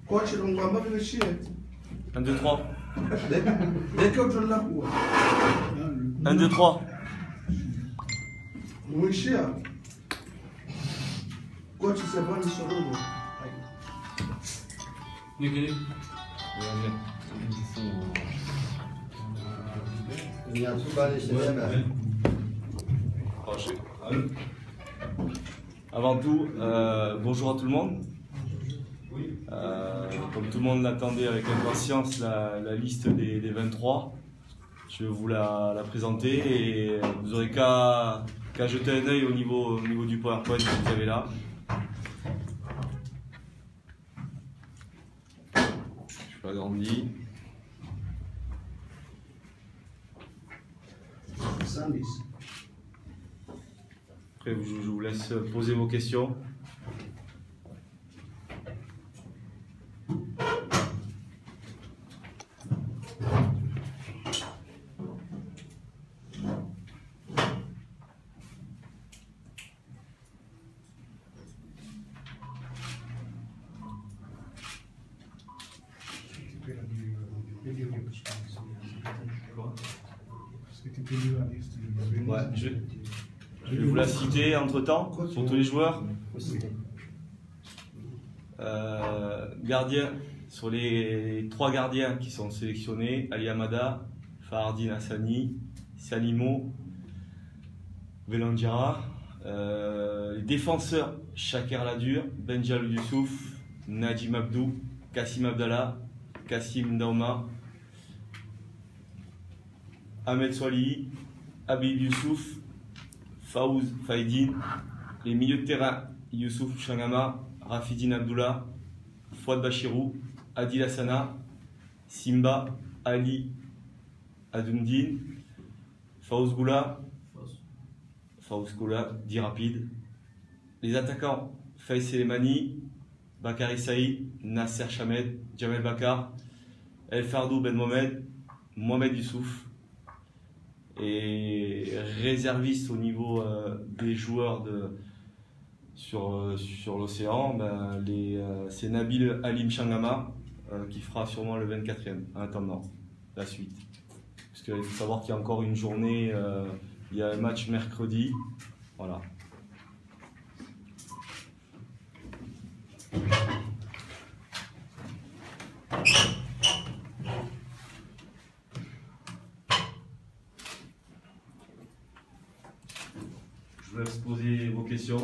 Coach, on va pas chier. 1, 2, 3. Dès que tu l'as pour. 1, 2, 3. Oui, cher. Coach, c'est pas le solo. Avant tout, bonjour à tout le monde. Comme tout le monde l'attendait avec impatience, la liste des 23, je vais vous la présenter et vous n'aurez qu'à jeter un œil au niveau du PowerPoint que vous avez là. Je l'agrandis. 110. Après, je vous laisse poser vos questions. Ouais, je vais vous la citer entre temps pour tous les joueurs. Gardien, sur les 3 gardiens qui sont sélectionnés, Ali Hamada, Fahardine Hassani, Salimo, Velandjara. Les défenseurs, Shaker Ladur, Benjalou Youssouf, Najim Abdou, Kassim Abdallah, Kassim Daouma, Ahmed Swali, Habib Youssouf, Faouz Faïdine. Les milieux de terrain, Youssouf Changama, Rafidine Abdullah, Fouad Bachirou, Adil Hassana, Simba, Ali Adoundine, Faouz Goula, dit rapide. Les attaquants, Faïs Selemani, Bakary Saïd, Nasser Chamed, Jamel Bakar, El Fardou Ben Mohamed, Mohamed Youssouf. Et réserviste au niveau des joueurs sur l'océan, c'est Nabil Halim Changama qui fera sûrement le 24e en attendant la suite. Parce qu'il faut savoir qu'il y a encore une journée, il y a un match mercredi. Voilà. Je vous laisse poser vos questions.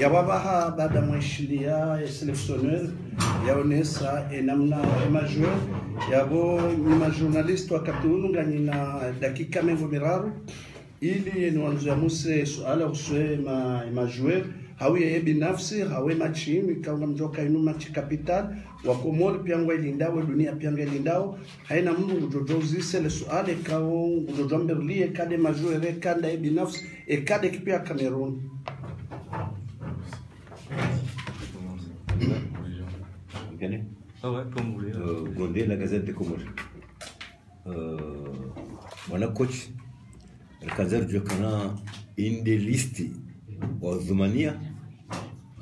Yawabaha baada mwishilia selectionneur yaonesa namna majeur yabo ni majournaliste wakati ununga nina dakika mengo miraru ili niwanzia muse suala uswe majeur hawi binafsi hawe machimi kaunga mjoka inu machi capital wa Komori piangwa ilindao dunia piangwa ilindao haina mungu ujojozi le suala kao ujojomberlie kade majeur kanda binafsi kade kipia Cameroun. Ah ouais, comme vous voulez. Gondé, la Gazette des Comores. Voilà, coach. Le Kazer Jokana, une des listes wa Zumania,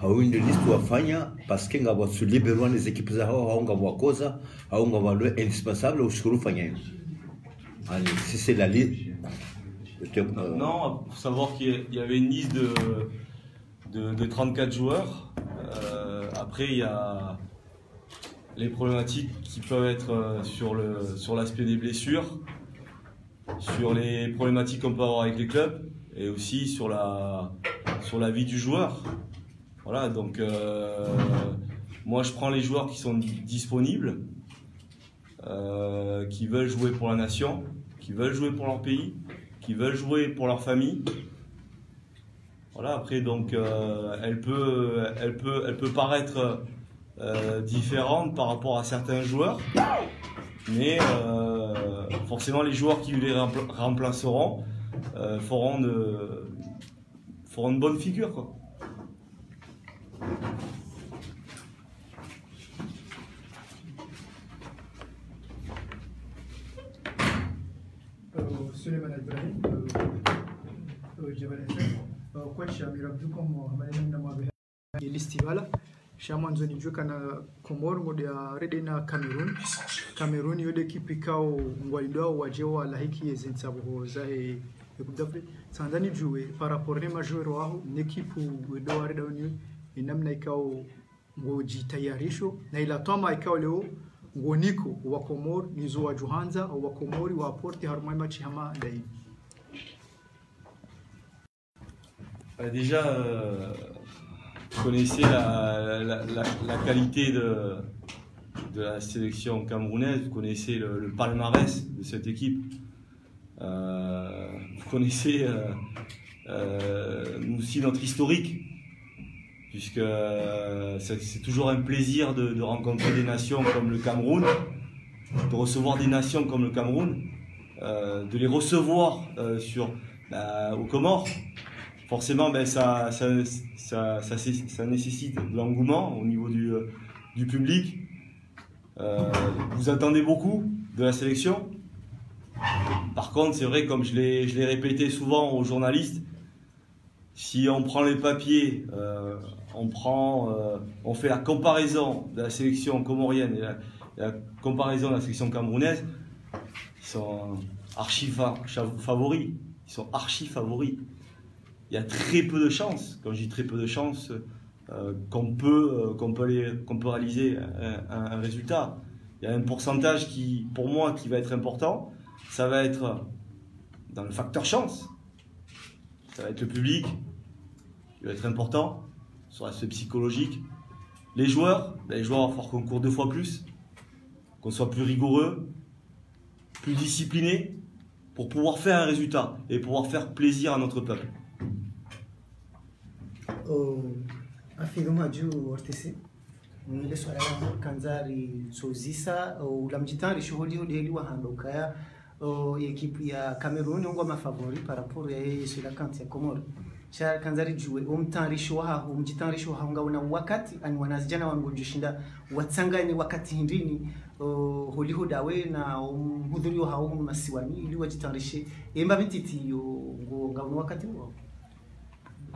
au une des listes wafanya, parce que nga watu libéraux les équipes za hao, haunga wakoza, haunga walo indispensable au shuru fanya. Allez, si c'est la liste. Non, il faut savoir qu'il y avait une liste de 34 joueurs. Après, il y a les problématiques qui peuvent être sur l'aspect des blessures, sur les problématiques qu'on peut avoir avec les clubs et aussi sur la vie du joueur. Voilà, donc moi je prends les joueurs qui sont disponibles, qui veulent jouer pour la nation, qui veulent jouer pour leur pays, qui veulent jouer pour leur famille. Voilà, après donc elle peut paraître différente par rapport à certains joueurs, mais forcément les joueurs qui les remplaceront feront une bonne figure, quoi. Suleiman Ibrahim, Jabal FM, coach Amir Abdou comme maneno na mabe listivala shama nzoni joka na Komoro ngode ya rede na Cameroon yode kipikao ngwalido wajewa lahiki yezentsabo zae ekudafri sandani juwe par rapport ne majeur waho nekipu wedo rede oni inamna ikao ngoji tayarisho na ila toma ikao leo ngoniko wa Komoro nizo wa Johanza au wa Komori wa porti harmai machi hama dai. Déjà, vous connaissez la qualité de la sélection camerounaise, vous connaissez le palmarès de cette équipe, vous connaissez aussi notre historique, puisque c'est toujours un plaisir de rencontrer des nations comme le Cameroun, de recevoir des nations comme le Cameroun, de les recevoir aux Comores. Forcément, ça nécessite de l'engouement au niveau du public. Vous attendez beaucoup de la sélection. Par contre, c'est vrai, comme je l'ai répété souvent aux journalistes, si on prend les papiers, on fait la comparaison de la sélection comorienne et la comparaison de la sélection camerounaise, ils sont archi favoris. Ils sont archi favoris. Il y a très peu de chances, quand je dis très peu de chances, qu'on peut réaliser un résultat. Il y a un pourcentage qui, pour moi, qui va être important. Ça va être dans le facteur chance. Ça va être le public, qui va être important, sur l'aspect psychologique. Les joueurs, il va falloir qu'on court 2 fois plus, qu'on soit plus rigoureux, plus discipliné, pour pouvoir faire un résultat et pouvoir faire plaisir à notre peuple. Afirma juu ortesi nile swala la kanzari sozisa ulamjitari shughuli hili wa handokaya ekipu ya Cameroon ngwa mafavori par rapport ya sila kanti ya Komoro cha kanzari juwe umtarishi wa umjitarishi wa ngauna wakati ani wanazijana wangonjishinda watsangani wakati hindini holihoda we na mhudhurio hao masiwani ili wajitarishe emba bititi yo ngauna wakati wao.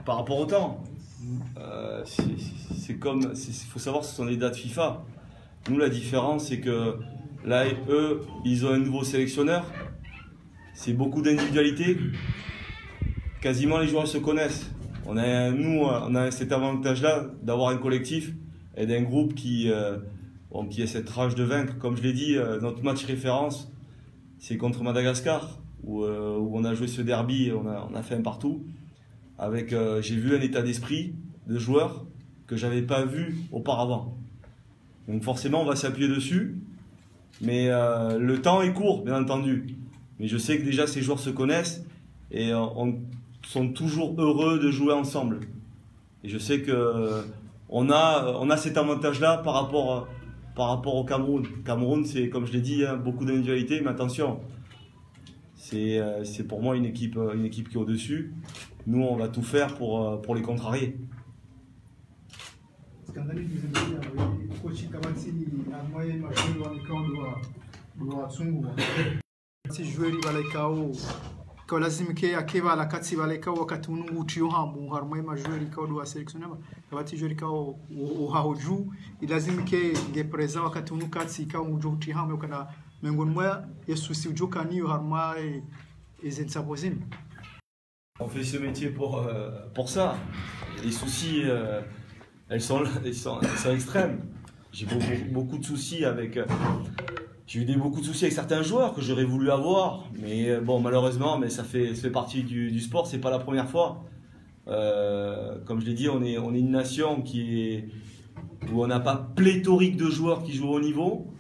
Par rapport au temps, il faut savoir que ce sont des dates FIFA. Nous, la différence, c'est que là, eux, ils ont un nouveau sélectionneur. C'est beaucoup d'individualité. Quasiment les joueurs se connaissent. On a cet avantage-là d'avoir un collectif et d'un groupe qui a cette rage de vaincre. Comme je l'ai dit, notre match référence, c'est contre Madagascar, où on a joué ce derby et on a fait un partout. J'ai vu un état d'esprit de joueurs que j'avais pas vu auparavant. Donc forcément, on va s'appuyer dessus. Mais le temps est court, bien entendu. Mais je sais que déjà ces joueurs se connaissent et sont toujours heureux de jouer ensemble. Et je sais que on a cet avantage-là par rapport au Cameroun. Cameroun, c'est comme je l'ai dit, hein, beaucoup d'individualité, mais attention, c'est pour moi une équipe qui est au-dessus. Nous, on va tout faire pour les contrarier. Si joueur balekao kwa lazimike akeva la kati balekao wakati unungu tio hamu harmai majeur kao do sélectionneur kabati joueur kao o haoju ilazimike nge présent wakati unungu kati kao ngujo tio hamu kana mengon moya yesu si ujoka ni harmai ezentsabozim. On fait ce métier pour ça. Les soucis, elles sont extrêmes. J'ai beaucoup de soucis avec. J'ai eu beaucoup de soucis avec certains joueurs que j'aurais voulu avoir, mais bon, malheureusement, mais ça fait partie du sport. C'est pas la première fois. Comme je l'ai dit, on est une nation où on n'a pas pléthorique de joueurs qui jouent au niveau.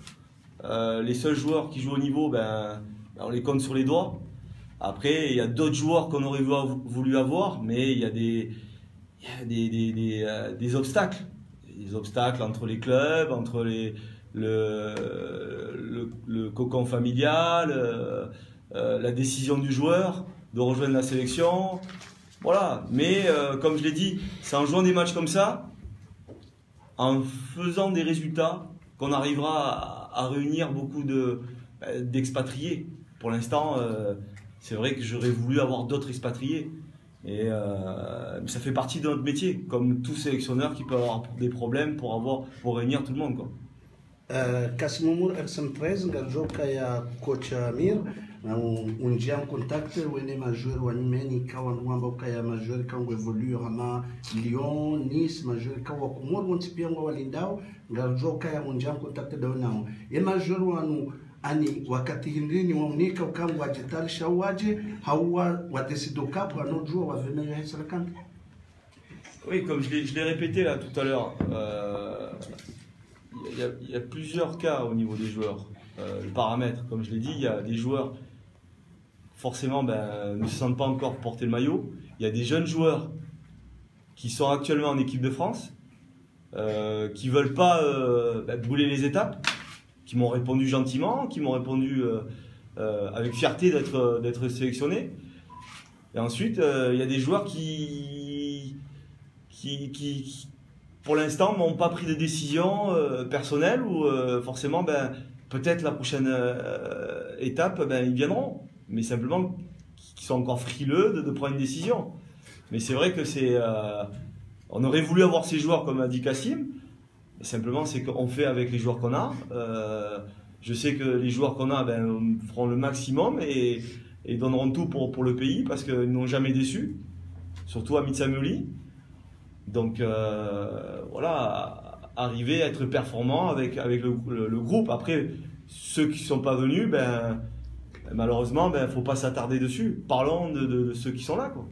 Les seuls joueurs qui jouent au niveau, on les compte sur les doigts. Après, il y a d'autres joueurs qu'on aurait voulu avoir, mais il y a des obstacles. Des obstacles entre les clubs, entre le cocon familial, la décision du joueur de rejoindre la sélection. Voilà. Mais comme je l'ai dit, c'est en jouant des matchs comme ça, en faisant des résultats, qu'on arrivera à réunir beaucoup d'expatriés. Pour l'instant, C'est vrai que j'aurais voulu avoir d'autres expatriés. Et ça fait partie de notre métier, comme tout sélectionneur qui peut avoir des problèmes pour réunir tout le monde, quoi. Kasimumur RSM13 ngaljo kaya coach Amir unjia contact wene majeur wa nyimeni kawa mwamba kaya majeur kango evolue rama Lyon Nice majeur kawa kumor wontipia ngo walindao ngaljo kaya unjia contact daonao e majeur wanu ani wakati hindini waunika ukango wajetali shawaje hawa wadesido kapu anojua wa venir à Sarakante. Oui, comme je l'ai répété là tout à l'heure, il y a plusieurs cas au niveau des joueurs. Le paramètre, comme je l'ai dit, il y a des joueurs forcément ne se sentent pas encore porter le maillot. Il y a des jeunes joueurs qui sont actuellement en équipe de France, qui veulent pas brûler les étapes, qui m'ont répondu gentiment, qui m'ont répondu avec fierté d'être sélectionnés. Et ensuite, il y a des joueurs qui pour l'instant, n'ont pas pris de décision personnelle ou forcément, peut-être la prochaine étape, ils viendront. Mais simplement, qu'ils sont encore frileux de prendre une décision. Mais c'est vrai que on aurait voulu avoir ces joueurs, comme a dit Kassim. Mais simplement, c'est qu'on fait avec les joueurs qu'on a. Je sais que les joueurs qu'on a feront le maximum et donneront tout pour le pays parce qu'ils n'ont jamais déçu. Surtout Amit Samueli. Donc voilà, arriver à être performant avec le groupe. Après, ceux qui ne sont pas venus, malheureusement, il ne faut pas s'attarder dessus. Parlons de ceux qui sont là, quoi.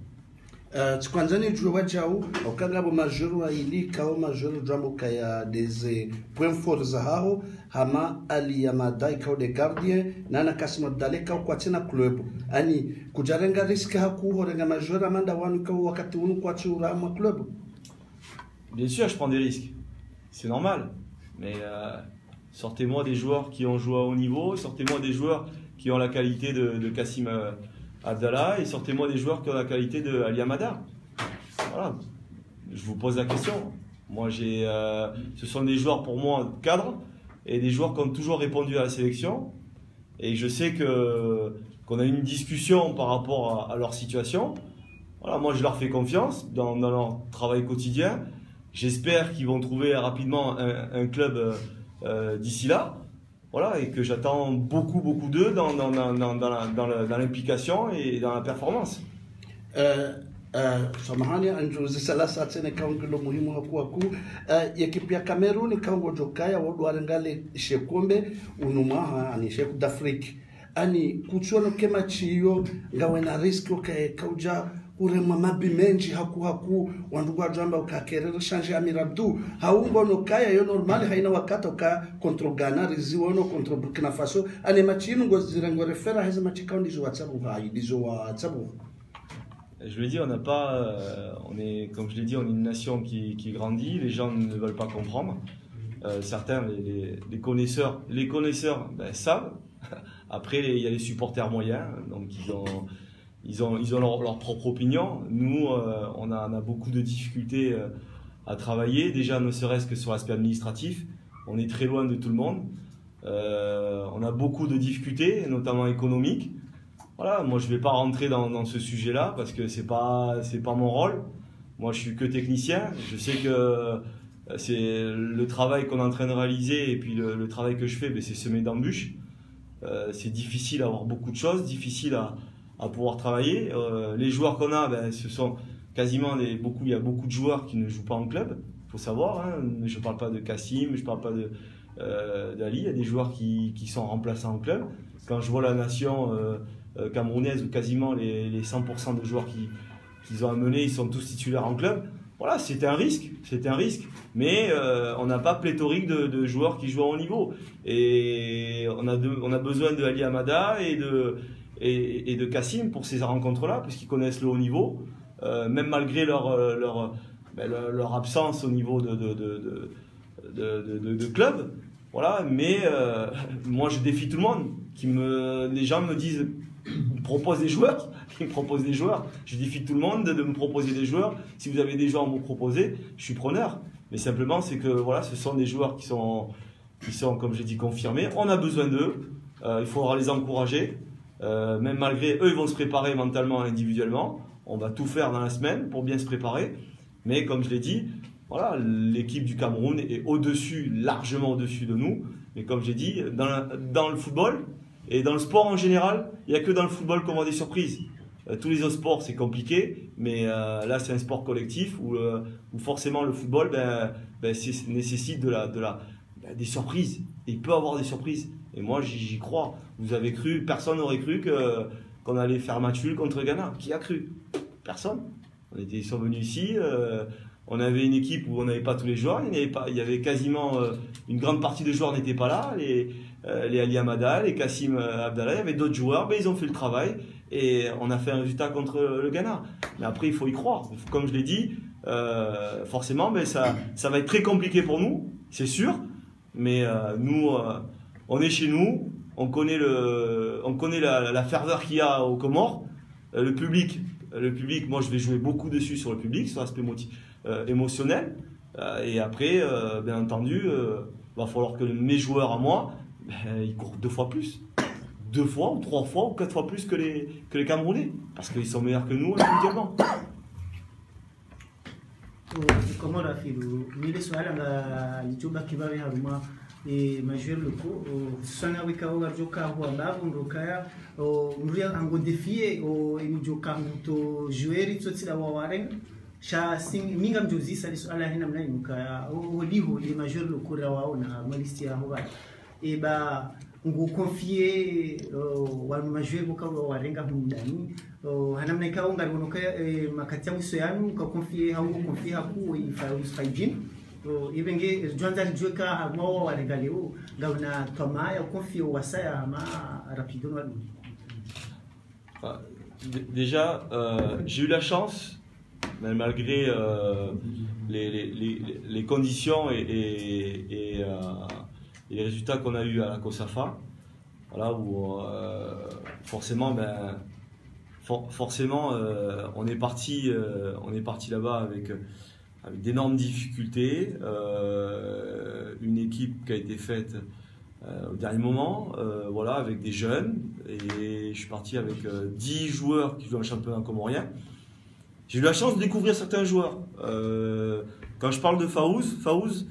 Tukwanzani juwa jau okagabo majuru ili kao majuru jambo kaya des points forts za hao hama ali ya madai kao de gardien nana kasimo dale kao kwa tena club ani kujarenga riski haku horenga majuru amanda wanu kao wakati unu kwa chura ma club. Bien sûr, je prends des risques, c'est normal, mais sortez-moi des joueurs qui ont joué à haut niveau, sortez-moi des joueurs qui ont la qualité de Kassim Abdallah et sortez-moi des joueurs qui ont la qualité de Ali Amada. Voilà, je vous pose la question. Moi, ce sont des joueurs pour moi cadres et des joueurs qui ont toujours répondu à la sélection. Et je sais qu'on a une discussion par rapport à leur situation. Voilà, moi, je leur fais confiance dans leur travail quotidien. J'espère qu'ils vont trouver rapidement un club d'ici là. Voilà, et que j'attends beaucoup d'eux dans l'implication et dans la performance. Samahani anjuzi salasa tena kaungilo muhimu hakuaku yakipia Cameroon kaungo jokaya wadwarengale shekombe unumaha ani sheku d'Afrique ani kuchuano kema chiyo ngawe na riski kauja urema mabi menji haku wandugu jamba ukakerera shanje Amirabdu haungo no kaya yo normali haina wakati ka contre Ghana riziwo no contre Burkina Faso ani machinu ngo zirengo refera heza machika ndizo WhatsApp ndizo WhatsApp. Je le dis, on n'a pas, comme je l'ai dit, on est une nation qui grandit. Les gens ne veulent pas comprendre. Certains, les connaisseurs, savent. Après, il y a les supporters moyens, donc ils ont leur propre opinion. Nous, on a beaucoup de difficultés à travailler. Déjà, ne serait-ce que sur l'aspect administratif, on est très loin de tout le monde. On a beaucoup de difficultés, notamment économiques. Voilà, moi je ne vais pas rentrer dans ce sujet-là parce que c'est pas mon rôle. Moi je suis que technicien. Je sais que c'est le travail qu'on est en train de réaliser et puis le travail que je fais, c'est semé d'embûches. C'est difficile à avoir beaucoup de choses, difficile à pouvoir travailler. Les joueurs qu'on a, ce sont quasiment il y a beaucoup de joueurs qui ne jouent pas en club. Il faut savoir, hein, je ne parle pas de Kassim, je ne parle pas d'Ali. Il y a des joueurs qui sont remplaçants en club. Quand je vois la nation camerounaise où quasiment les 100% de joueurs qu'ils ont amenés, ils sont tous titulaires en club. Voilà, c'est un risque, mais on n'a pas pléthorique de joueurs qui jouent à haut niveau. Et on a besoin de Ali Amada et de Kassim pour ces rencontres-là, puisqu'ils connaissent le haut niveau, même malgré leur absence au niveau de club. Voilà, mais moi je défie tout le monde. Les gens me disent, ils me proposent des joueurs. Je défie tout le monde de me proposer des joueurs. Si vous avez des joueurs à me proposer, je suis preneur. Mais simplement, c'est que voilà, ce sont des joueurs qui sont comme j'ai dit, confirmés. On a besoin d'eux. Il faudra les encourager. même malgré eux, ils vont se préparer mentalement, individuellement. On va tout faire dans la semaine pour bien se préparer. Mais comme je l'ai dit, voilà, l'équipe du Cameroun est au-dessus, largement au-dessus de nous. Mais comme j'ai dit, dans le football et dans le sport en général, il n'y a que dans le football qu'on voit des surprises. Tous les autres sports, c'est compliqué, mais là, c'est un sport collectif où forcément le football nécessite des surprises. Et il peut avoir des surprises. Et moi, j'y crois. Vous avez cru, personne n'aurait cru qu'on allait faire match nul contre Ghana. Qui a cru? Personne. Ils sont venus ici. On avait une équipe où on n'avait pas tous les joueurs. Il y avait quasiment une grande partie des joueurs n'étaient pas là. Les Ali Amada, les Kassim Abdallah, il y avait d'autres joueurs. Mais ils ont fait le travail et on a fait un résultat contre le Ghana. Mais après, il faut y croire. Comme je l'ai dit, forcément, ça va être très compliqué pour nous, c'est sûr. Mais nous, on est chez nous. On connaît la ferveur qu'il y a aux Comores. Le public, moi je vais jouer beaucoup dessus sur le public, sur l'aspect émotionnel. Et après, bien entendu, va falloir que mes joueurs à moi, ils courent 2 fois plus. 2 fois, ou 3 fois, ou 4 fois plus que les Camerounais. Parce qu'ils sont meilleurs que nous individuellement. Comment la fait le swala nga lichoba kibawe haruma majeur loko sana wika joka ho babu ndokaya nduya ango défier emijoka muto joueur tsotsila wa waren sha sing minga mjozi sali swala hina mna inuka liho le majeur loko rawa na malisti ya ho ba ngo confier wanu majeur boka warenga hundani hanamna ikawa ngari wonoka makati ya mwiso yanu ka confier hango confier haku ifaijin ibenge jwanza lijweka hamwa warenga leo ngawna toma ya confier wasaya ma rapidement wadu. Déjà, j'ai eu la chance, malgré les conditions et les résultats qu'on a eu à la COSAFA, voilà, où forcément, on est parti là-bas avec d'énormes difficultés, une équipe qui a été faite au dernier moment, voilà, avec des jeunes, et je suis parti avec 10 joueurs qui jouent un championnat comorien. J'ai eu la chance de découvrir certains joueurs. Quand je parle de Faouz,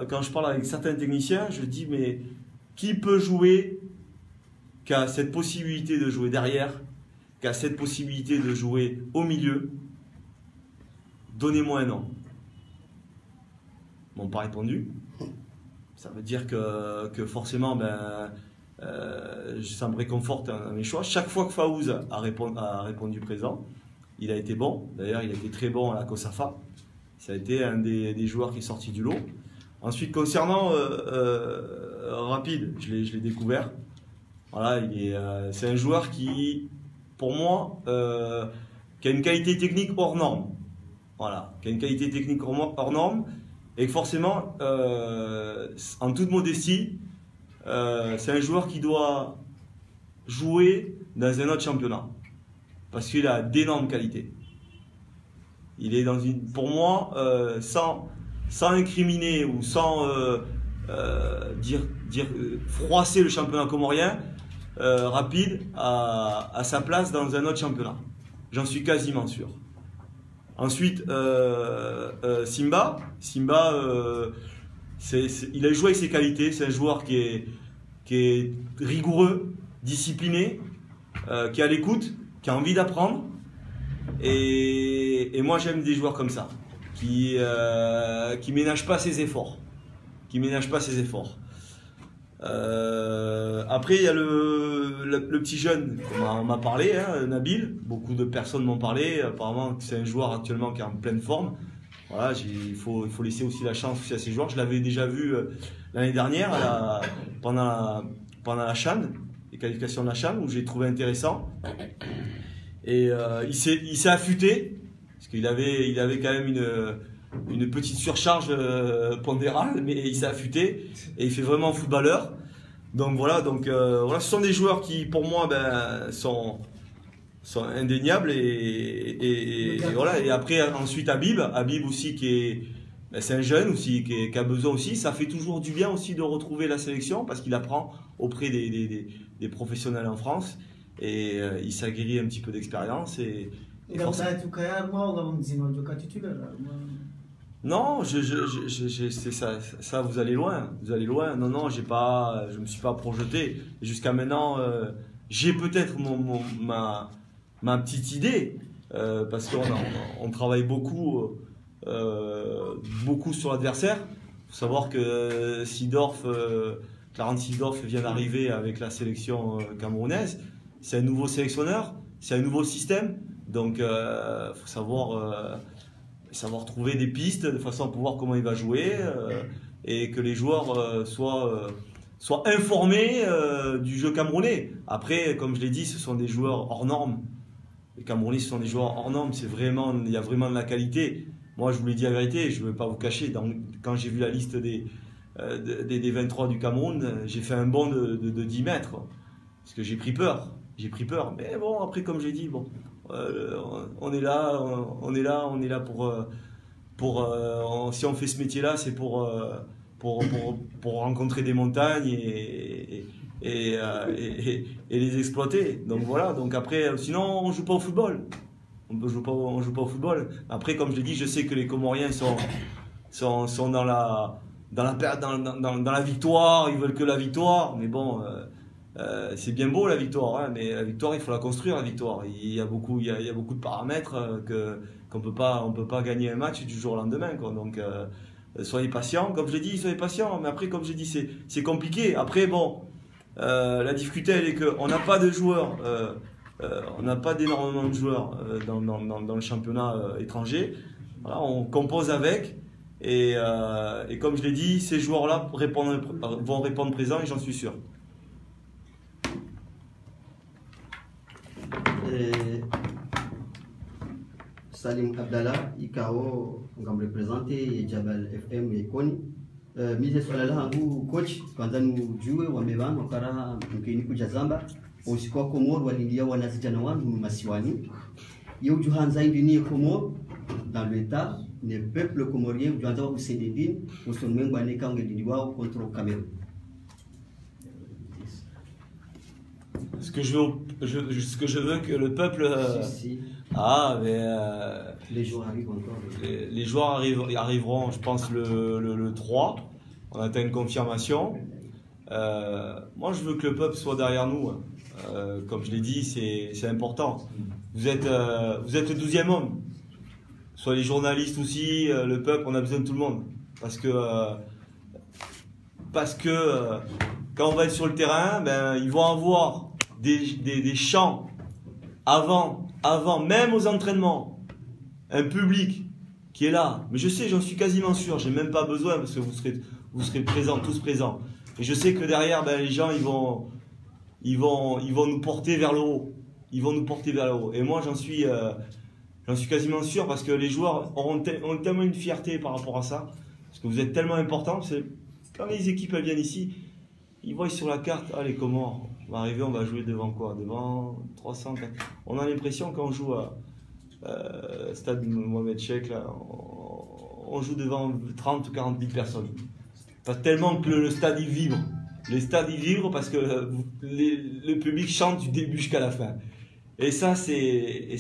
quand je parle avec certains techniciens, je dis mais qui peut jouer, qui a cette possibilité de jouer derrière, qui a cette possibilité de jouer au milieu, donnez-moi un nom. Ils m'ont pas répondu. Ça veut dire que forcément, ça me réconforte dans mes choix. Chaque fois que Faouz a répondu présent, il a été bon. D'ailleurs, il a été très bon à la COSAFA. Ça a été un des joueurs qui est sorti du lot. Ensuite, concernant Rapide, je l'ai découvert. Voilà, c'est un joueur qui, pour moi, qui a une qualité technique hors norme. Voilà, qui a une qualité technique hors norme. Et que forcément, en toute modestie, c'est un joueur qui doit jouer dans un autre championnat. Parce qu'il a d'énormes qualités. Il est dans une, pour moi, sans incriminer ou sans froisser le championnat comorien, Rapide à sa place dans un autre championnat. J'en suis quasiment sûr. Ensuite, Simba, il a joué avec ses qualités. C'est un joueur qui est rigoureux, discipliné, qui est à l'écoute, qui a envie d'apprendre. Et moi, j'aime des joueurs comme ça, qui ménagent pas ses efforts. Après, il y a le petit jeune, on m'a parlé, hein, Nabil. Beaucoup de personnes m'ont parlé. Apparemment, c'est un joueur actuellement qui est en pleine forme. Voilà, il faut laisser aussi la chance aussi à ces joueurs. Je l'avais déjà vu l'année dernière pendant la CHAN, les qualifications de la CHAN, où j'ai trouvé intéressant. Et il s'est affûté, parce qu'il avait quand même une petite surcharge pondérale, mais il s'est affûté et il fait vraiment footballeur. Donc voilà, ce sont des joueurs qui pour moi sont indéniables et voilà. Et après ensuite Habib aussi c'est un jeune aussi qui a besoin aussi. Ça fait toujours du bien aussi de retrouver la sélection parce qu'il apprend auprès des professionnels en France. et il s'aguerrit un petit peu d'expérience. Et forcément... Non, c'est ça, vous allez loin. Non, je me suis pas projeté. Jusqu'à maintenant, j'ai peut-être ma petite idée, parce qu'on travaille beaucoup sur l'adversaire. Il faut savoir que Clarence Seedorf vient d'arriver avec la sélection camerounaise. C'est un nouveau sélectionneur, c'est un nouveau système. Donc, il faut savoir trouver des pistes de façon à pouvoir comment il va jouer et que les joueurs soient informés du jeu camerounais. Après, comme je l'ai dit, ce sont des joueurs hors normes. Les Camerounais, ce sont des joueurs hors normes. Il y a vraiment de la qualité. Moi, je vous l'ai dit la vérité, je ne veux pas vous cacher. Quand j'ai vu la liste des 23 du Cameroun, j'ai fait un bond de 10 mètres. Parce que j'ai pris peur. Mais bon, après, comme j'ai dit, bon, on est là pour si on fait ce métier-là, c'est pour rencontrer des montagnes et les exploiter. Donc voilà. Donc après, sinon on joue pas au football. On joue pas au football. Après, comme je l'ai dit, je sais que les Comoriens sont dans la victoire. Ils veulent que la victoire. Mais bon. C'est bien beau la victoire, hein, mais la victoire, il faut la construire, la victoire. Il y a beaucoup de paramètres qu'on peut pas gagner un match du jour au lendemain, quoi. Donc soyez patients, comme je l'ai dit, soyez patients. Mais après, comme je l'ai dit, c'est compliqué. Après, bon, la difficulté, elle est qu'on n'a pas de joueurs, on n'a pas d'énormément de joueurs dans le championnat étranger. Voilà, on compose avec. Et comme je l'ai dit, ces joueurs-là vont répondre présent, et j'en suis sûr. Salim Abdallah ikao ngamrepresente Jabal FM Ikoni mise swala langu coach kwanza nujue wamebana wakara mkini kujazamba usikwa Komoro walindia wanazijana wangu masiwani yo juhanza indini Komoro dans l'état le peuple comorien juhanza wa kusededin usonmengo aneka ngedidi wao contre le Cameroun. Ce que je veux que le peuple. Si. Ah, mais. Les joueurs arrivent encore. Les joueurs arriveront, je pense, le 3. On attend une confirmation. Moi, je veux que le peuple soit derrière nous. Comme je l'ai dit, c'est important. Vous êtes le 12e homme. Soit les journalistes aussi, le peuple, on a besoin de tout le monde. Parce que quand on va être sur le terrain, ben, ils vont avoir des chants avant, même aux entraînements, un public qui est là. Mais je sais, j'en suis quasiment sûr, j'ai même pas besoin parce que vous serez présents, tous présents. Et je sais que derrière, ben, les gens, ils vont nous porter vers le haut. Et moi, j'en suis quasiment sûr parce que les joueurs ont tellement une fierté par rapport à ça. Parce que vous êtes tellement importants. Quand les équipes elles viennent ici, ils voient sur la carte, ah les Comores, on va arriver, on va jouer devant quoi? Devant 300, 400. On a l'impression quand on joue à Stade Mohamed Cheikh, là, on joue devant 30 ou 40 000 personnes. Parce tellement que le stade il vibre. Le stade il vibre parce que le public chante du début jusqu'à la fin. Et ça c'est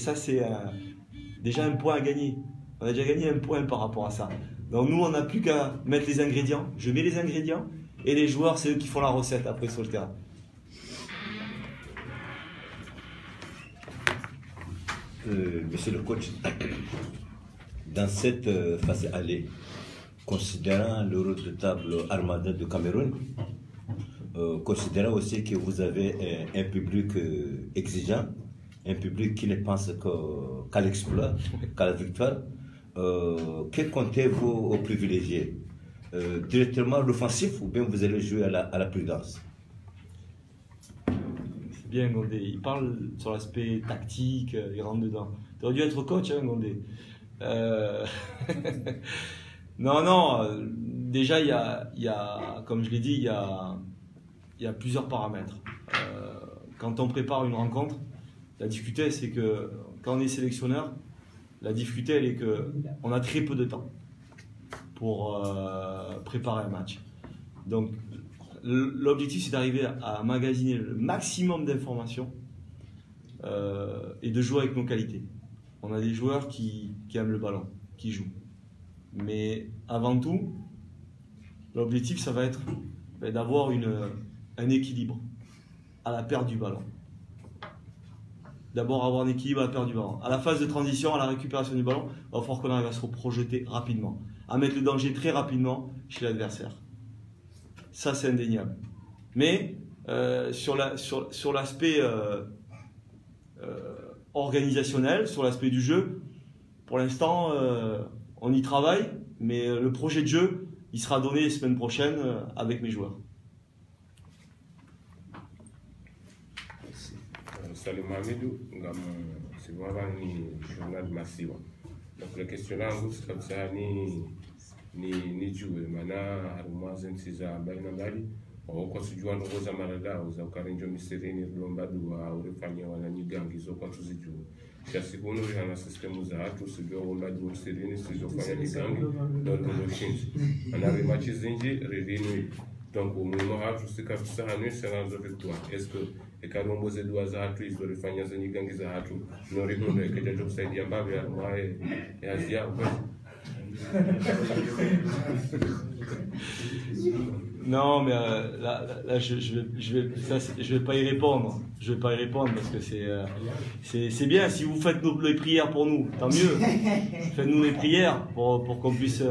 déjà un point à gagner. On a déjà gagné un point par rapport à ça. Donc nous on n'a plus qu'à mettre les ingrédients. Je mets les ingrédients. Et les joueurs, c'est eux qui font la recette après sur le terrain. Monsieur le coach, dans cette phase aller, considérant le redoutable Armada de Cameroun, considérant aussi que vous avez un public exigeant, un public qui ne pense qu'à l'exploit, qu'à la victoire, que comptez-vous privilégier? Directement l'offensif ou bien vous allez jouer à la prudence? C'est bien Gondé, il parle sur l'aspect tactique, il rentre dedans. Tu aurais dû être coach, hein, Gondé. Non, déjà il y a, comme je l'ai dit, il y a plusieurs paramètres. Quand on prépare une rencontre, la difficulté c'est que quand on est sélectionneur, la difficulté elle est qu'on a très peu de temps pour préparer un match. Donc l'objectif c'est d'arriver à magasiner le maximum d'informations et de jouer avec nos qualités. On a des joueurs qui aiment le ballon, qui jouent. Mais avant tout, l'objectif, ça va être d'avoir un équilibre à la perte du ballon. D'abord avoir un équilibre à la perte du ballon. À la phase de transition, à la récupération du ballon, il va falloir qu'on arrive à se projeter rapidement, à mettre le danger très rapidement chez l'adversaire. Ça, c'est indéniable. Mais sur l'aspect organisationnel, sur l'aspect du jeu, pour l'instant, on y travaille, mais le projet de jeu, il sera donné la semaine prochaine avec mes joueurs. Salut Mamedou, c'est vraiment un journal massif. Donc la question là, c'est comme ça, ni jouer. Maintenant, à moi, je ne sais pas, on continue à nous voir Marada, aux Okarenjo Misereni, Lombadou, aux Refania, à Nigang, ils ont continué. Si c'est bon, nous avons un système où tous ceux qui ont Lombadou, Misereni, ceux qui ont fait Nigang, dans le Chine. On a les matchs Zinji, revenus. Donc, au moment où je sais que ça a c'est une victoire. Est-ce que les Karombo Zedou Azatu, ils ont refait un Nigang Zahatu, nous répondons que les gens s'est dit à Babia, moi et Asia. Non, mais là je vais pas y répondre. Je vais pas y répondre parce que c'est bien. Si vous faites les prières pour nous, tant mieux. Faites-nous les prières pour qu'on puisse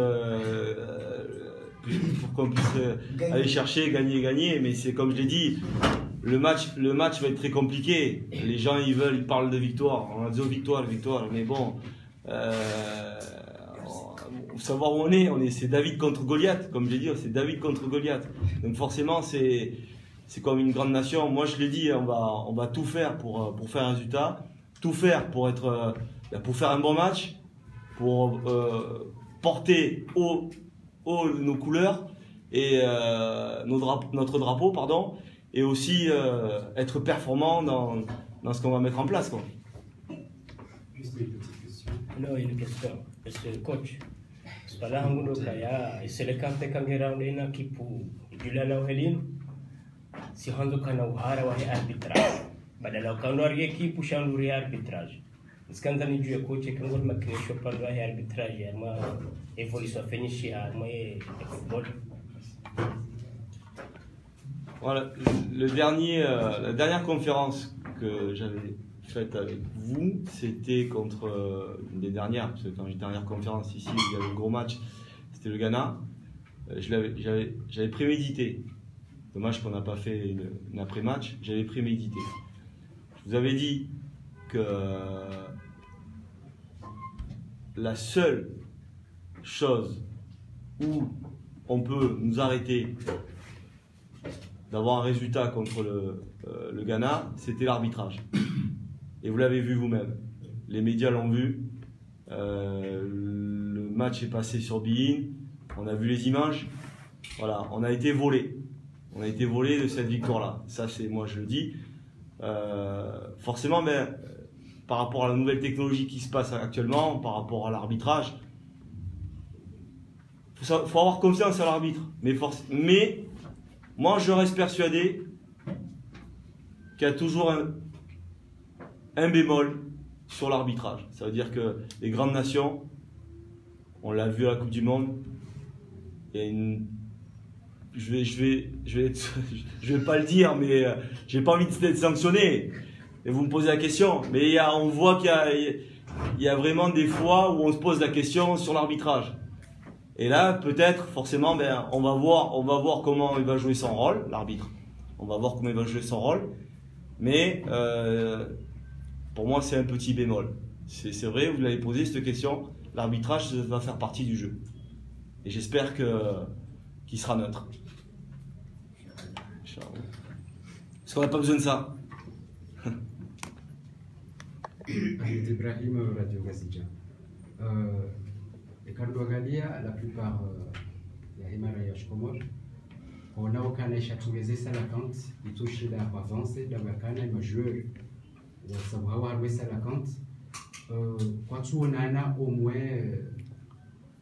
aller chercher, gagner. Mais c'est comme je l'ai dit, le match va être très compliqué. Les gens ils parlent de victoire. On a dit victoire, mais bon. Pour savoir où on est, c'est David contre Goliath, comme je l'ai dit, c'est David contre Goliath. Donc forcément, c'est comme une grande nation. Moi, je l'ai dit, on va tout faire pour faire un résultat, tout faire pour faire un bon match, pour porter haut nos couleurs et notre drapeau, pardon, et aussi être performant dans ce qu'on va mettre en place, quoi. Juste une petite question. Non, une question. Parce que coach, Spala Hanguno Kaya, c'est le camp de Kangera Lena Kipu, Julana Helin, si Hanzo Kanawara wa arbitrage. Badala Kanori Kipu Shanduri arbitrage. Scandani du coach et Kangol Maknesho Pandra arbitrage, ma évolution finie à moi football. Voilà, la dernière conférence que j'avais faite avec vous, c'était contre une des dernières, parce que quand j'ai dernière conférence ici, il y avait un gros match, c'était le Ghana. J'avais prémédité. Dommage qu'on n'a pas fait une après-match, j'avais prémédité. Je vous avais dit que la seule chose où on peut nous arrêter d'avoir un résultat contre le Ghana, c'était l'arbitrage. Et vous l'avez vu vous-même. Les médias l'ont vu. Le match est passé sur beIN. On a vu les images. Voilà, on a été volé. On a été volé de cette victoire-là. Ça, c'est moi, je le dis. Forcément, mais par rapport à la nouvelle technologie qui se passe actuellement, par rapport à l'arbitrage, faut avoir confiance à l'arbitre. Mais moi, je reste persuadé qu'il y a toujours un bémol sur l'arbitrage. Ça veut dire que les grandes nations, on l'a vu à la Coupe du Monde, il y a je vais pas le dire, mais j'ai pas envie d'être sanctionné. Et vous me posez la question, mais on voit qu'il y a vraiment des fois où on se pose la question sur l'arbitrage. Et là, peut-être, forcément, on va voir comment il va jouer son rôle, l'arbitre. On va voir comment il va jouer son rôle. Mais pour moi, c'est un petit bémol. C'est vrai, vous l'avez posé cette question. L'arbitrage va faire partie du jeu. Et j'espère qu'il sera neutre. Parce qu'on n'a pas besoin de ça. Ibrahim Radio Gazija. Et quand on regarde la plupart des Himalayas Comores, on a aucun échec sur les essais à la cante, ils touchent l'avance, d'avoir un joueur, ça va avoir joué à la cante. Quand on a au moins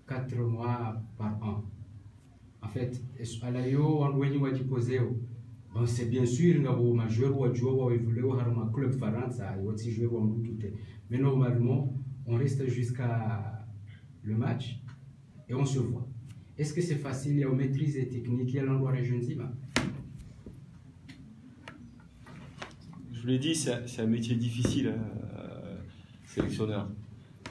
4 mois par an. En fait, à la yo, on doit nous poser Bon, c'est bien sûr, il y a des majeurs ou des joueurs qui évoluent dans un club France, il y a aussi des joueurs qui ont tout. Mais normalement, on reste jusqu'à le match et on se voit. Est-ce que c'est facile? Il y a une maîtrise technique, il y a l'endroit régional. Je vous l'ai dit, c'est un métier difficile, sélectionneur.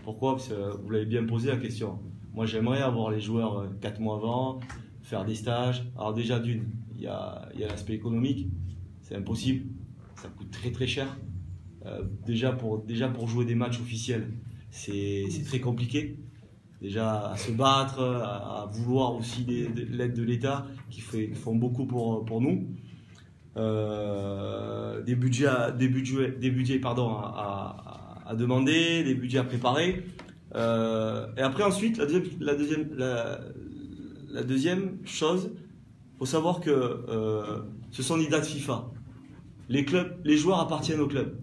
Pourquoi? Parce que vous l'avez bien posé la question. Moi, j'aimerais avoir les joueurs 4 mois avant, faire des stages. Alors déjà, d'une, il y a l'aspect économique, c'est impossible, ça coûte très très cher. Déjà pour jouer des matchs officiels, c'est très compliqué. Déjà à se battre, à vouloir aussi l'aide de l'État qui font beaucoup pour nous. Des budgets à demander, des budgets à préparer. Et après ensuite, la deuxième chose, il faut savoir que ce sont des dates FIFA. Les joueurs appartiennent au club.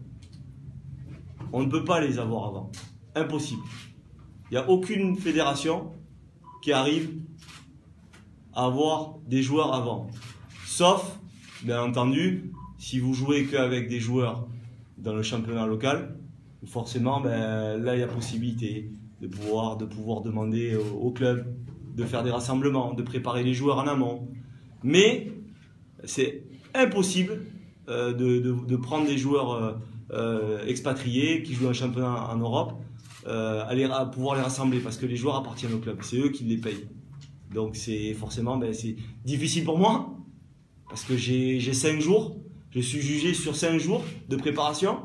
On ne peut pas les avoir avant. Impossible. Il n'y a aucune fédération qui arrive à avoir des joueurs avant. Sauf, bien entendu, si vous jouez qu'avec des joueurs dans le championnat local, forcément, là, il y a possibilité de pouvoir demander au club de faire des rassemblements, de préparer les joueurs en amont. Mais c'est impossible de prendre des joueurs expatriés qui jouent un championnat en Europe, à pouvoir les rassembler parce que les joueurs appartiennent au club, c'est eux qui les payent. Donc c'est forcément c'est difficile pour moi parce que j'ai 5 jours, je suis jugé sur 5 jours de préparation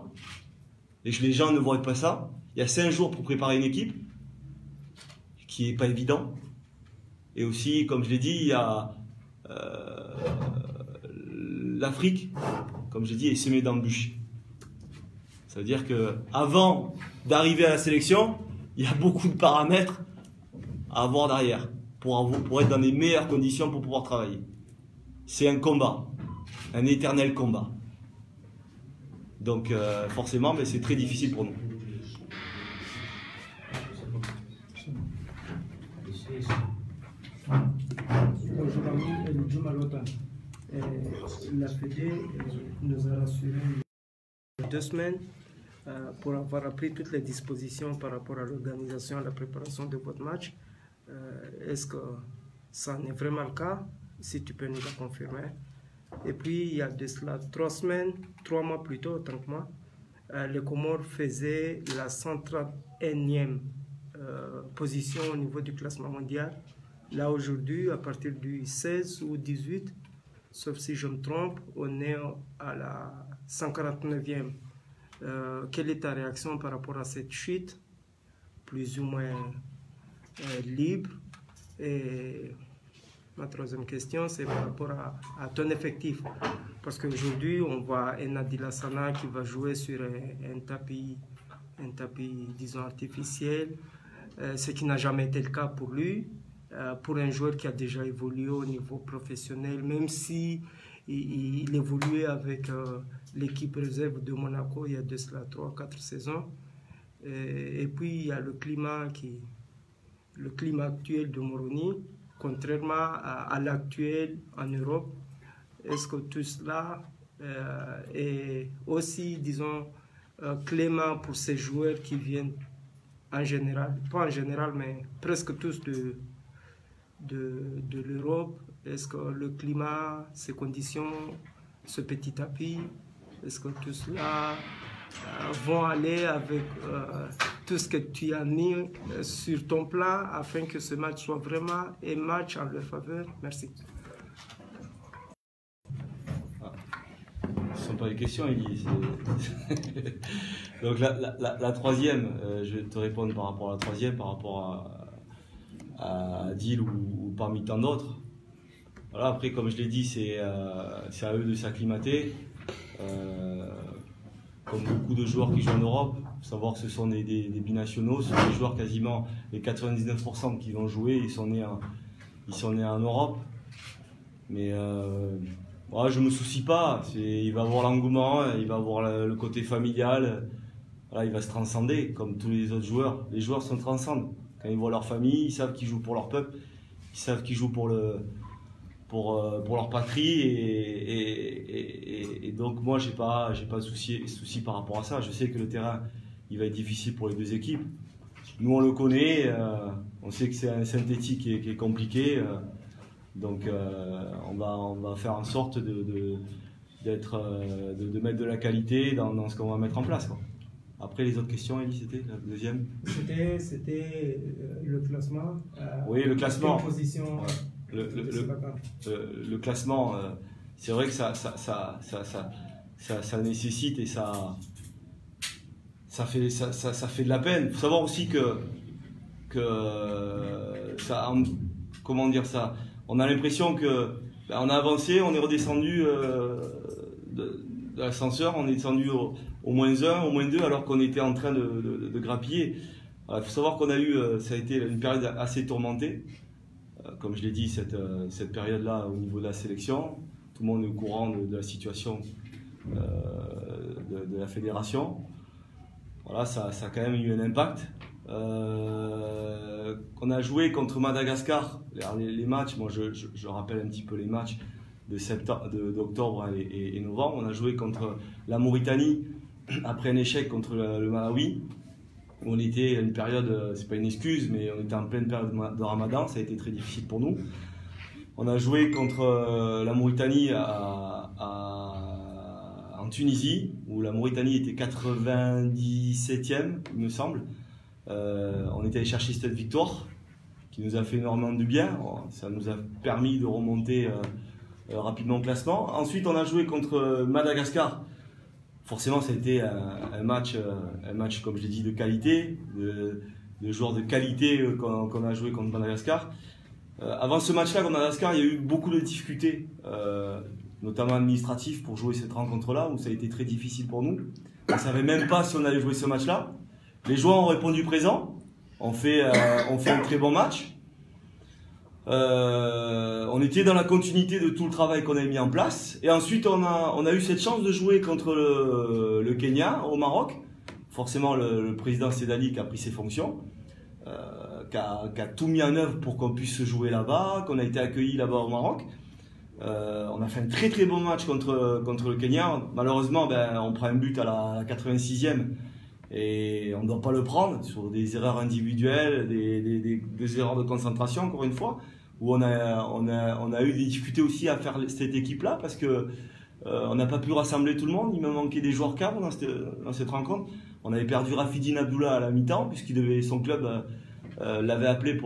et les gens ne voient pas ça. Il y a 5 jours pour préparer une équipe qui n'est pas évident. Et aussi, comme je l'ai dit, il y a l'Afrique, comme je l'ai dit, est semée d'embûches. Ça veut dire qu'avant d'arriver à la sélection, il y a beaucoup de paramètres à avoir derrière pour être dans les meilleures conditions pour pouvoir travailler. C'est un combat, un éternel combat. Donc forcément, c'est très difficile pour nous. La Fédé nous a rassuré 2 semaines pour avoir appris toutes les dispositions par rapport à l'organisation et la préparation de votre match. Est-ce que ça en est vraiment le cas? Si tu peux nous le confirmer. Et puis, il y a de cela 3 mois plus tôt, autant que moi, les Comores faisaient la 131e position au niveau du classement mondial. Là, aujourd'hui, à partir du 16 ou 18, sauf si je me trompe, on est à la 149e. Quelle est ta réaction par rapport à cette chute, plus ou moins libre? Et ma troisième question, c'est par rapport à ton effectif. Parce qu'aujourd'hui, on voit Enadi Lassana qui va jouer sur un tapis, disons, artificiel, ce qui n'a jamais été le cas pour lui. Pour un joueur qui a déjà évolué au niveau professionnel, même si il évoluait avec l'équipe réserve de Monaco il y a de cela 3-4 saisons. Et puis il y a le climat actuel de Moroni, contrairement à l'actuel en Europe. Est-ce que tout cela est aussi, disons, clément pour ces joueurs qui viennent en général, pas en général, mais presque tous de l'Europe? Est-ce que le climat, ces conditions, ce petit tapis, est-ce que tout cela vont aller avec tout ce que tu as mis sur ton plan afin que ce match soit vraiment un match en leur faveur? Merci. Ce ne sont pas les questions, Elie. Donc la troisième, je vais te répondre par rapport à la troisième, par rapport à Adil ou parmi tant d'autres. Voilà, après, comme je l'ai dit, c'est à eux de s'acclimater. Comme beaucoup de joueurs qui jouent en Europe, il faut savoir que ce sont des binationaux, ce sont des joueurs quasiment, les 99% qui vont jouer, ils sont nés en Europe. Mais ouais, je ne me soucie pas, il va avoir l'engouement, il va avoir le côté familial, voilà, il va se transcender comme tous les autres joueurs. Les joueurs se transcendent. Quand ils voient leur famille, ils savent qu'ils jouent pour leur peuple, ils savent qu'ils jouent pour pour leur patrie et donc moi j'ai pas de souci par rapport à ça. Je sais que le terrain il va être difficile pour les deux équipes. Nous on le connaît, on sait que c'est un synthétique qui est compliqué, donc on va faire en sorte de mettre de la qualité dans ce qu'on va mettre en place, quoi. Après les autres questions, Elie, c'était la deuxième. C'était le classement. Oui, le classement. Quelle position? Le classement, c'est vrai que ça nécessite et ça fait de la peine. Il faut savoir aussi que ça, comment dire ça, on a l'impression que on a avancé, on est redescendu de l'ascenseur, on est descendu au -1, au -2, alors qu'on était en train de grappiller. Il faut savoir qu'on a eu, ça a été une période assez tourmentée. Comme je l'ai dit, cette période-là au niveau de la sélection, tout le monde est au courant de la situation de la fédération. Voilà, ça a quand même eu un impact. On a joué contre Madagascar, les matchs, moi je rappelle un petit peu les matchs d'octobre et novembre. On a joué contre la Mauritanie après un échec contre le Malawi. On était à une période, c'est pas une excuse, mais on était en pleine période de Ramadan, ça a été très difficile pour nous. On a joué contre la Mauritanie en Tunisie, où la Mauritanie était 97e, il me semble. On était allé chercher cette victoire, qui nous a fait énormément de bien. Ça nous a permis de remonter rapidement au classement. Ensuite, on a joué contre Madagascar. Forcément, ça a été un match, comme je l'ai dit, de qualité, de joueurs de qualité qu'on a joué contre Madagascar. Avant ce match-là contre Madagascar, il y a eu beaucoup de difficultés, notamment administratives, pour jouer cette rencontre-là, où ça a été très difficile pour nous. On ne savait même pas si on allait jouer ce match-là. Les joueurs ont répondu présent, on fait un très bon match. On était dans la continuité de tout le travail qu'on avait mis en place, et ensuite on a eu cette chance de jouer contre le Kenya au Maroc. Forcément le président Sedali qui a pris ses fonctions, qui a tout mis en œuvre pour qu'on puisse jouer là-bas, qu'on a été accueillis là-bas au Maroc. On a fait un très très bon match contre le Kenya. Malheureusement on prend un but à la 86e et on ne doit pas le prendre sur des erreurs individuelles, des erreurs de concentration, encore une fois, où on a eu des difficultés aussi à faire cette équipe-là, parce que on n'a pas pu rassembler tout le monde. Il me manquait des joueurs cadres dans cette rencontre. On avait perdu Rafidine Abdullah à la mi-temps, son club l'avait appelé il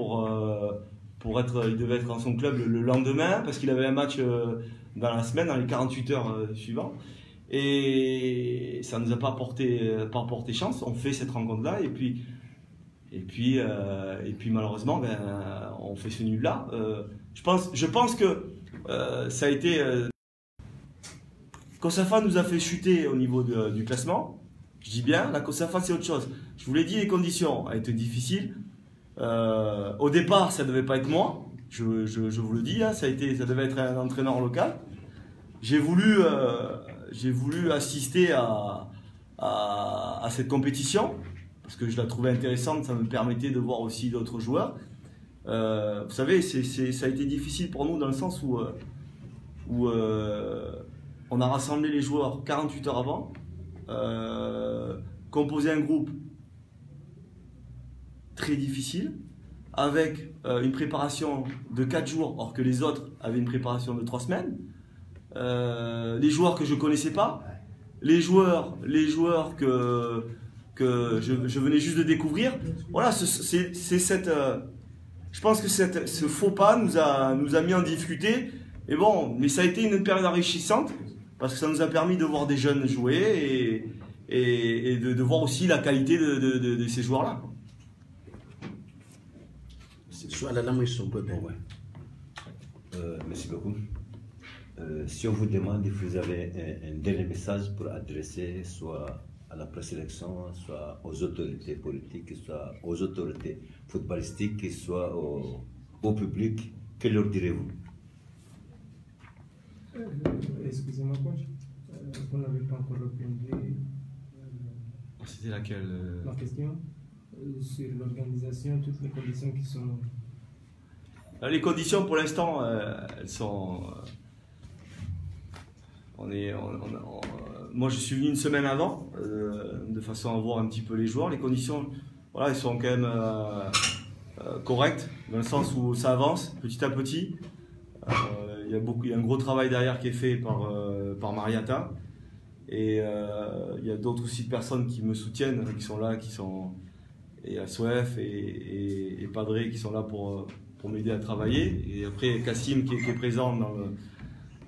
devait être dans son club le lendemain, parce qu'il avait un match dans la semaine, dans les 48 heures suivantes. Et ça ne nous a pas porté chance. On fait cette rencontre-là, et puis malheureusement, on fait ce nul-là. Je pense que ça a été... COSAFA nous a fait chuter au niveau du classement. Je dis bien, la COSAFA c'est autre chose. Je vous l'ai dit, les conditions ont été difficiles. Au départ, ça ne devait pas être moi. Je vous le dis, hein, ça devait être un entraîneur local. J'ai voulu assister à cette compétition, parce que je la trouvais intéressante, ça me permettait de voir aussi d'autres joueurs. Vous savez, ça a été difficile pour nous dans le sens où on a rassemblé les joueurs 48 heures avant, composé un groupe très difficile, avec une préparation de 4 jours, alors que les autres avaient une préparation de 3 semaines. Les joueurs que je ne connaissais pas, les joueurs que je venais juste de découvrir. Voilà, je pense que ce faux pas nous a mis en difficulté. Et bon, mais ça a été une période enrichissante, parce que ça nous a permis de voir des jeunes jouer et de voir aussi la qualité de ces joueurs-là. Merci beaucoup. Si on vous demande, vous avez un dernier message pour adresser soit à la présélection, soit aux autorités politiques, soit aux autorités footballistiques, soit au public, que leur direz-vous? Excusez-moi, coach, vous n'avez pas encore répondu. C'était laquelle La question sur l'organisation, toutes les conditions qui sont Les conditions pour l'instant, elles sont. Moi, je suis venu une semaine avant, de façon à voir un petit peu les joueurs. Les conditions, voilà, elles sont quand même correctes, dans le sens où ça avance petit à petit. Il y a un gros travail derrière qui est fait par Mariata. Et il y a d'autres aussi de personnes qui me soutiennent, qui sont là, et SOF et Padré qui sont là pour m'aider à travailler. Et après, Kassim qui est présent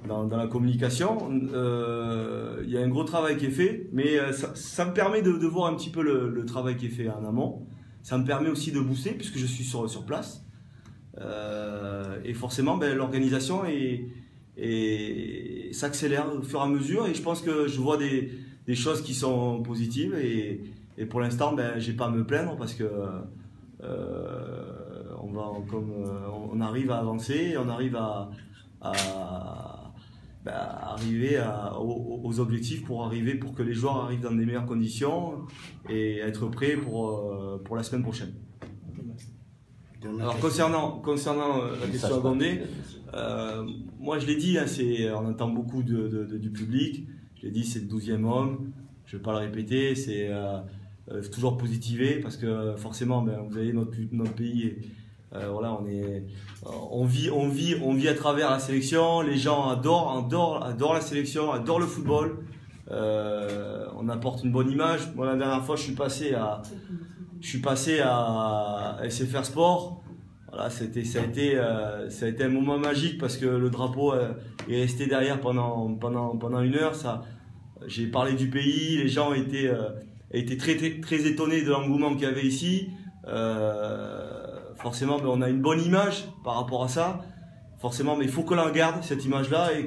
dans la communication. Il y a un gros travail qui est fait, mais ça me permet de voir un petit peu le travail qui est fait en amont. Ça me permet aussi de booster puisque je suis sur place. Et forcément, l'organisation s'accélère au fur et à mesure. Et je pense que je vois des choses qui sont positives. Et pour l'instant, j'ai pas à me plaindre parce que on arrive à avancer, on arrive à arriver aux objectifs pour que les joueurs arrivent dans des meilleures conditions et être prêts pour la semaine prochaine. Alors concernant la question abondée, moi je l'ai dit, on entend beaucoup du public, je l'ai dit, c'est le 12e homme, je ne vais pas le répéter, c'est toujours positiver parce que forcément vous avez notre pays. Voilà, on vit à travers la sélection. Les gens adorent la sélection, adorent le football. On apporte une bonne image. Moi, la dernière fois, je suis passé à SFR Sport. Voilà, ça a été un moment magique parce que le drapeau est resté derrière pendant 1 heure. J'ai parlé du pays. Les gens étaient très étonnés de l'engouement qu'il y avait ici. Forcément, on a une bonne image par rapport à ça. Forcément, mais il faut qu'on la garde, cette image-là, et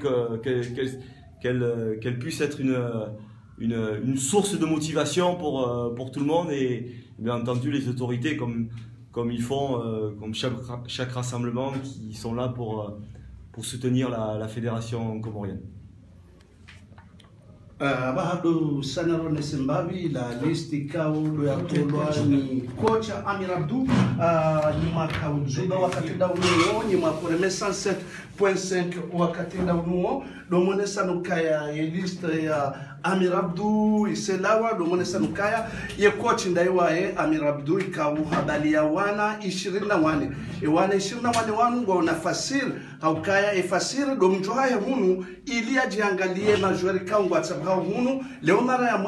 qu'elle puisse être une source de motivation pour tout le monde. Et bien entendu, les autorités, comme ils font, comme chaque rassemblement, qui sont là pour soutenir la fédération comorienne. Bahado Sanarone Simbavi, la liste kaulo ya tolwa ni kocha Amir Abdou, nyuma kauzuba wakati da unuo, nyuma kureme 107.5 wakati da unuo, domone sanukaya ye liste ya Amir Abdou iselawa, domone sanukaya ye coach ndaiwa ye Amir Abdou ikawu habali ya wana 24 wana 24 wanu ngo na fasir haukaya fasir domjoha ya hunu ili ajiangalie majueri kaungu atsabha hunu leo mara ya